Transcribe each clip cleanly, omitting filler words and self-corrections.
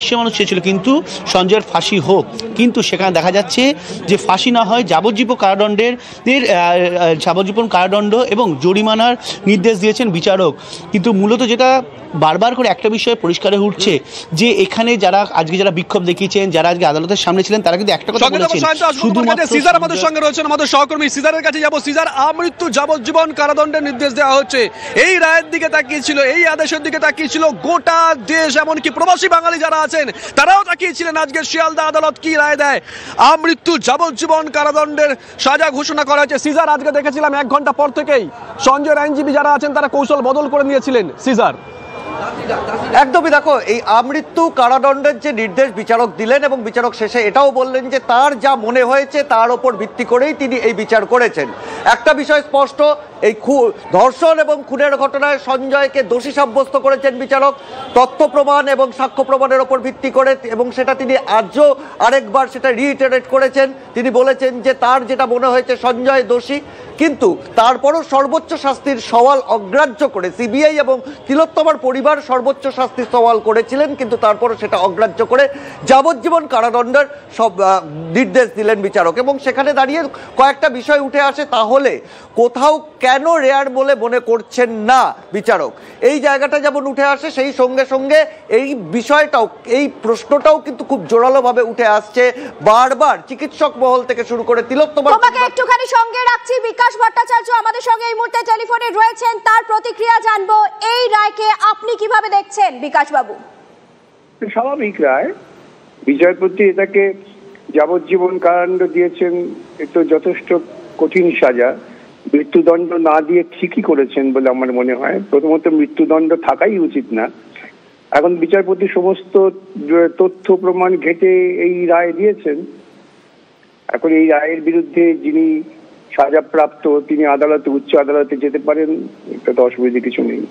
মানুষ চেয়েছিল কিন্তু সঞ্জয়ের ফাঁসি হোক, কিন্তু সেখানে দেখা যাচ্ছে যে ফাঁসি না হয় যাবজ্জীবন কারাদণ্ড এবং জরিমানার নির্দেশ দিয়েছেন বিচারক। কিন্তু মূলত যেটা বারবার করে একটা বিষয় পরিষ্কার হয়ে উঠছে যে এখানে যারা বিক্ষোভ দেখিয়েছেন, যারা আজকে আদালতের সামনে ছিলেন, তারা কিন্তু একটা কথা বলেছেন, শুধুমাত্র সিজার আমাদের সঙ্গে রয়েছেন, আমাদের সহকর্মী সিজারের কাছে যাব। সিজার, আমৃত্যু যাবজ্জীবন কারাদণ্ডের নির্দেশ দেওয়া হচ্ছে, এই রায়ের দিকে তাকিয়েছিল, এই আদেশের দিকে তাকিয়েছিল গোটা দেশ, এমনকি প্রবাসী বাঙালি যারা আছেন তারাও তাকিয়েছিলেন আজকে শিয়ালদা আদালত কি রায় দেয়। আমৃত্যু যাবজ্জীবন কারাদণ্ডের সাজা ঘোষণা করা হয়েছে। সিজার, আজকে দেখেছিলাম 1 ঘন্টা পর থেকেই সঞ্জয়ের আইনজীবী যারা আছেন তারা কৌশল বদল করে নিয়েছিলেন। সিজার, একদমই দেখো, এই আমৃত্যু কারাদণ্ডের যে নির্দেশ বিচারক দিলেন এবং বিচারক শেষে এটাও বললেন যে তার যা মনে হয়েছে তার ওপর ভিত্তি করেই তিনি এই বিচার করেছেন। একটা বিষয় স্পষ্ট, এই ধর্ষণ এবং খুনের ঘটনায় সঞ্জয়কে দোষী সাব্যস্ত করেছেন বিচারক তথ্য প্রমাণ এবং সাক্ষ্য প্রমাণের ওপর ভিত্তি করে, এবং সেটা তিনি আজও আরেকবার সেটা রিইটারেট করেছেন। তিনি বলেছেন যে তার যেটা মনে হয়েছে সঞ্জয় দোষী, কিন্তু তারপরও সর্বোচ্চ শাস্তির সওয়াল অগ্রাহ্য করে সিবিআই এবং তিলোত্তমার পরিবার সর্বোচ্চ শাস্তির সওয়াল করেছিলেন, কিন্তু তারপরও সেটা অগ্রাহ্য করে যাবজ্জীবন কারাদণ্ডের সব নির্দেশ দিলেন বিচারক। এবং সেখানে দাঁড়িয়ে কয়েকটা বিষয় উঠে আসে, তাহলে কোথাও কেন রেয়ার বলে মনে করছেন না বিচারক, এই জায়গাটা যেমন উঠে আসে, সেই সঙ্গে সঙ্গে এই বিষয়টাও, এই প্রশ্নটাও কিন্তু খুব জোরালোভাবে উঠে আসছে বারবার চিকিৎসক মহল থেকে শুরু করে তিলোত্তমা। তোমাকে একটুখানি সঙ্গে রাখছি, বিকাশ ভট্টাচার্য আমাদের সঙ্গে এই মুহূর্তে টেলিফোনে রয়েছেন, তার প্রতিক্রিয়া জানবো। এই রায়কে আপনি কিভাবে দেখছেন বিকাশ বাবু? স্বাভাবিক রায়, বিচারপতি এটাকে যাবজ্জীবন কারাদণ্ড দিয়েছেন, এতো যথেষ্ট কঠিন সাজা, মৃত্যুদণ্ড না দিয়ে ঠিকই করেছেন বলে আমার মনে হয়। প্রথমত মৃত্যুদণ্ড থাকাই উচিত না। এখন বিচারপতি সমস্ত তথ্য প্রমাণ ঘেঁটে এই রায় দিয়েছেন। এখন এই রায়ের বিরুদ্ধে যিনি সাজাপ্রাপ্ত তিনি আদালতে, উচ্চ আদালতে যেতে পারেন, এটাতে অসুবিধা কিছু নেই।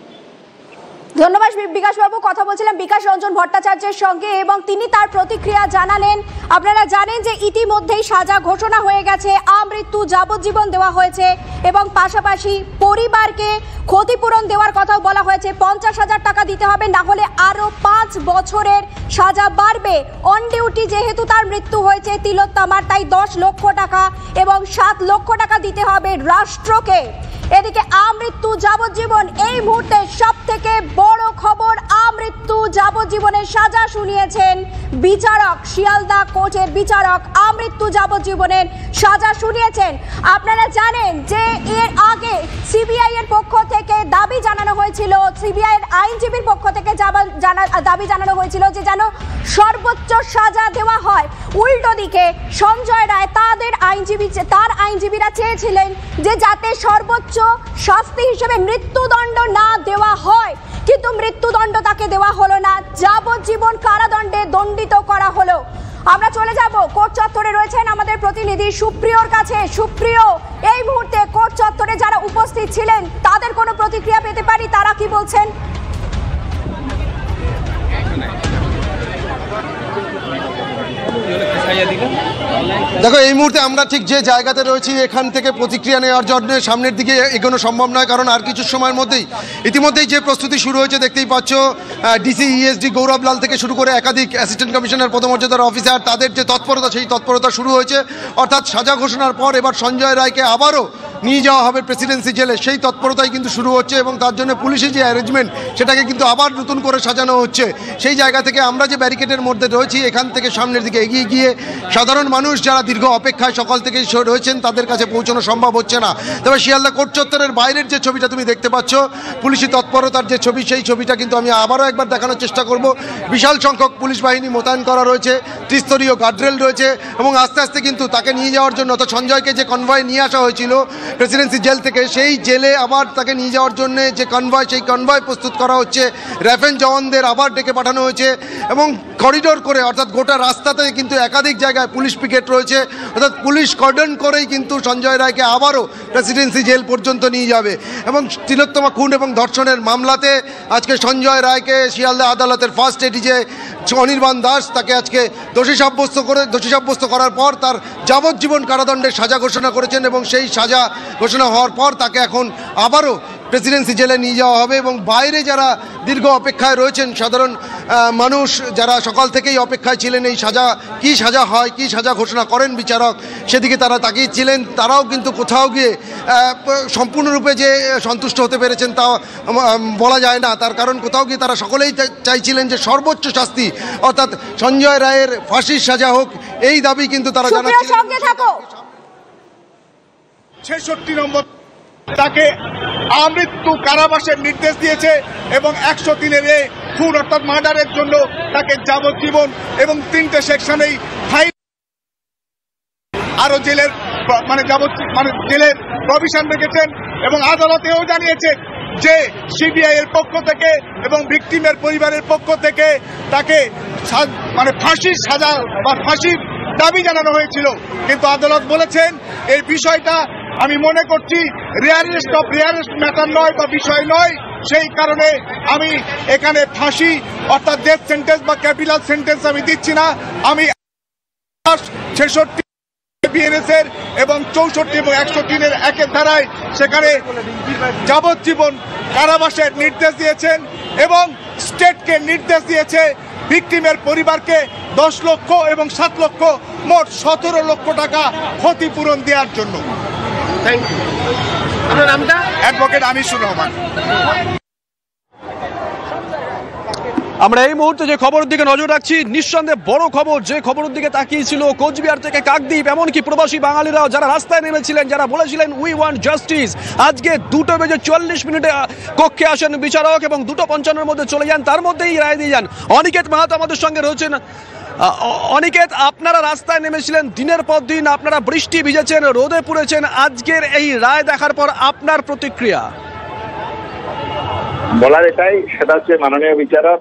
ধন্যবাদ বিকাশ বাবু। কথা বলছিলাম বিকাশ রঞ্জন ভট্টাচার্যের সঙ্গে এবং তিনি তার প্রতিক্রিয়া জানালেন। আপনারা জানেন যে ইতিমধ্যেই সাজা ঘোষণা হয়ে গেছে, আমৃত্যু যাবজ্জীবন দেওয়া হয়েছে এবং পাশাপাশি পরিবারকে ক্ষতিপূরণ দেওয়ার কথাও বলা হয়েছে। 50,000 টাকা দিতে হবে, না হলে আরো 5 বছরের সাজা বাড়বে। অন ডিউটি যেহেতু তার মৃত্যু হয়েছে তিলোত্তমার, তাই 10 লক্ষ টাকা এবং 7 লক্ষ টাকা দিতে হবে রাষ্ট্রকে। এদিকে আমৃত্যু যাবজ্জীবন, এই মুহূর্তে সব থেকে বড় খবর, আমৃত্যু যাবজ্জীবনের সাজা শুনিয়েছেন বিচারক, শিয়ালদা কোর্টের বিচারক আমৃত্যু যাবজ্জীবনের সাজা শুনিয়েছেন। আপনারা জানেন যে এর আগে সিবিআই এর পক্ষ থেকে দাবি জানানো হয়েছিল, সিবিআই এর আইনজীবীর পক্ষ থেকে দাবি জানানো হয়েছিল যে যেন সর্বোচ্চ সাজা দেওয়া হয়। উল্টো দিকে সঞ্জয় রায়, তার আইনজীবীরা চেয়েছিলেন যে যাতে সর্বোচ্চ শাস্তি হিসেবে মৃত্যুদণ্ড না দেওয়া হয়, কিন্তু মৃত্যুদণ্ড তাকে দেওয়া হলো না, যাবজ্জীবন কারাদণ্ডে দণ্ডিত করা হলো। আমরা চলে যাব কোর্ট চত্বরে রয়েছেন আমাদের প্রতিনিধি সুপ্রিয়র কাছে। সুপ্রিয়, এই মুহূর্তে কোর্ট চত্বরে যারা উপস্থিত ছিলেন তাদের কোনো প্রতিক্রিয়া পেতে পারি, তারা কি বলছেন? দেখো, এই মুহূর্তে আমরা ঠিক যে জায়গাতে রয়েছি এখান থেকে প্রতিক্রিয়া নেওয়ার জন্য সামনের দিকে এগোনো সম্ভব নয়, কারণ আর কিছু সময়ের মধ্যেই ইতিমধ্যেই যে প্রস্তুতি শুরু হয়েছে দেখতেই পাচ্ছ। ডিসি ইএসডি গৌরব লাল থেকে শুরু করে একাধিক অ্যাসিস্ট্যান্ট কমিশনার পদমর্যাদার অফিসার, তাদের যে তৎপরতা, সেই তৎপরতা শুরু হয়েছে। অর্থাৎ সাজা ঘোষণার পর এবার সঞ্জয় রায়কে আবারও নিয়ে যাওয়া হবে প্রেসিডেন্সি জেলে, সেই তৎপরতাই কিন্তু শুরু হচ্ছে এবং তার জন্য পুলিশের যে অ্যারেঞ্জমেন্ট সেটাকে কিন্তু আবার নতুন করে সাজানো হচ্ছে। সেই জায়গা থেকে আমরা যে ব্যারিকেডের মধ্যে রয়েছি এখান থেকে সামনের দিকে এগিয়ে গিয়ে সাধারণ মানুষ যারা দীর্ঘ অপেক্ষায় সকাল থেকেই রয়েছেন তাদের কাছে পৌঁছানো সম্ভব হচ্ছে না। তবে শিয়ালদা কোর্ট চত্বরের বাইরের যে ছবিটা তুমি দেখতে পাচ্ছ, পুলিশি তৎপরতার যে ছবি, সেই ছবিটা কিন্তু আমি আবারও একবার দেখানোর চেষ্টা করব। বিশাল সংখ্যক পুলিশ বাহিনী মোতায়েন করা রয়েছে, ত্রিস্তরীয় গার্ডরেল রয়েছে এবং আস্তে আস্তে কিন্তু তাকে নিয়ে যাওয়ার জন্য, অর্থাৎ সঞ্জয়কে যে কনভয় নিয়ে আসা হয়েছিল প্রেসিডেন্সি জেল থেকে, সেই জেলে আবার তাকে নিয়ে যাওয়ার জন্য যে কনভয়, সেই কনভয় প্রস্তুত করা হচ্ছে। র্যাফেন জওয়ানদের আবার ডেকে পাঠানো হয়েছে এবং করিডোর করে, অর্থাৎ গোটা রাস্তাতে কিন্তু একাধিক জায়গায় পুলিশ পিকেট রয়েছে, অর্থাৎ পুলিশ কর্ডন করেই কিন্তু সঞ্জয় রায়কে আবারও প্রেসিডেন্সি জেল পর্যন্ত নিয়ে যাবে। এবং তিলোত্তমা খুন এবং ধর্ষণের মামলাতে আজকে সঞ্জয় রায়কে শিয়ালদা আদালতের ফার্স্ট এডিজে অনির্বাণ দাস তাকে আজকে দোষী সাব্যস্ত করার পর তার যাবজ্জীবন কারাদণ্ডের সাজা ঘোষণা করেছেন এবং সেই সাজা ঘোষণা হওয়ার পর তাকে এখন আবারও প্রেসিডেন্সি জেলে নিয়ে যাওয়া হবে এবং বাইরে যারা দীর্ঘ অপেক্ষায় রয়েছেন সাধারণ মানুষ যারা সকাল থেকেই অপেক্ষায় ছিলেন এই সাজা কি সাজা হয় কি সাজা ঘোষণা করেন বিচারক সেদিকে তারা তাকিয়েছিলেন, তারাও কিন্তু কোথাও গিয়ে সম্পূর্ণরূপে যে সন্তুষ্ট হতে পেরেছেন তা বলা যায় না। তার কারণ কোথাও গিয়ে তারা সকলেই চাইছিলেন যে সর্বোচ্চ শাস্তি অর্থাৎ সঞ্জয় রায়ের ফাঁসির সাজা হোক, এই দাবি কিন্তু তারা জানাচ্ছেন। ৬৬ নম্বর তাকে আমৃত্যু কারাবাসের নির্দেশ দিয়েছে এবং ১০৩-এর খুন অর্থাৎ মার্ডারের জন্য তাকে যাবজ্জীবন এবং 3টে সেকশনেই ফাইন আরো জেলের জেলের প্রভিশন রেখেছেন এবং আদালতেও জানিয়েছে যে সিবিআই এর পক্ষ থেকে এবং ভিকটিমের পরিবারের পক্ষ থেকে তাকে ফাঁসির সাজা বা ফাঁসির দাবি জানানো হয়েছিল, কিন্তু আদালত বলেছেন এই বিষয়টা আমি মনে করছি রেয়ারেস্ট অফ রেয়ারেস্ট ম্যাটার নয় বা বিষয় নয়, সেই কারণে আমি এখানে ফাঁসি অর্থাৎ ডেথ সেন্টেন্স বা ক্যাপিটাল সেন্টেন্স আমি দিচ্ছি না। আমি 66 বিএনএস-এর এবং 64 এবং 103-এর একের ধারায় সেখানে যাবজ্জীবন কারাবাসের নির্দেশ দিয়েছেন এবং স্টেটকে নির্দেশ দিয়েছে ভিকটিমের পরিবারকে 10 লক্ষ এবং 7 লক্ষ মোট 17 লক্ষ টাকা ক্ষতিপূরণ দেওয়ার জন্য। Thank you. আপনার নামটা? অ্যাডভোকেট আমিনুর রহমান। আমরা এই মুহূর্তে যে খবরের দিকে নজর রাখছি, নিঃসন্দেহে বড় খবর, যে খবরের দিকে তাকিয়েছিল কোচবিহার থেকে কাকদ্বীপ, এমনকি প্রবাসী বাঙালিরাও যারা রাস্তায় নেমেছিলেন, যারা বলেছিলেন উই ওয়ান্ট জাস্টিস, আজকে 2:40 কক্ষে আসেন বিচারক এবং 2:55 মধ্যে চলে যান, তার মধ্যেই রায় দিয়ে যান। অনিকেত মাহাতো আমাদের সঙ্গে রয়েছেন। অনিকেত, আপনারা রাস্তায় নেমেছিলেন দিনের পর দিন, আপনারা বৃষ্টি ভিজেছেন, রোদে পুড়েছেন, আজকের এই রায় দেখার পর আপনার প্রতিক্রিয়া? বলার এটাই, সেটা হচ্ছে মাননীয় বিচারক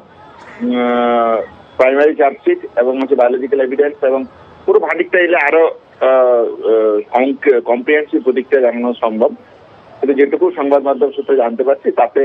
প্রাইমারি চার্জশিট এবং হচ্ছে বায়োলজিক্যাল এভিডেন্স এবং পুরো ভার্ডিক্টটা এলে আরো কম্প্রিহেন্সিভ প্রতিক্রিয়া জানানো সম্ভব, কিন্তু যেটুকু সংবাদ মাধ্যম সূত্রে জানতে পারছি তাতে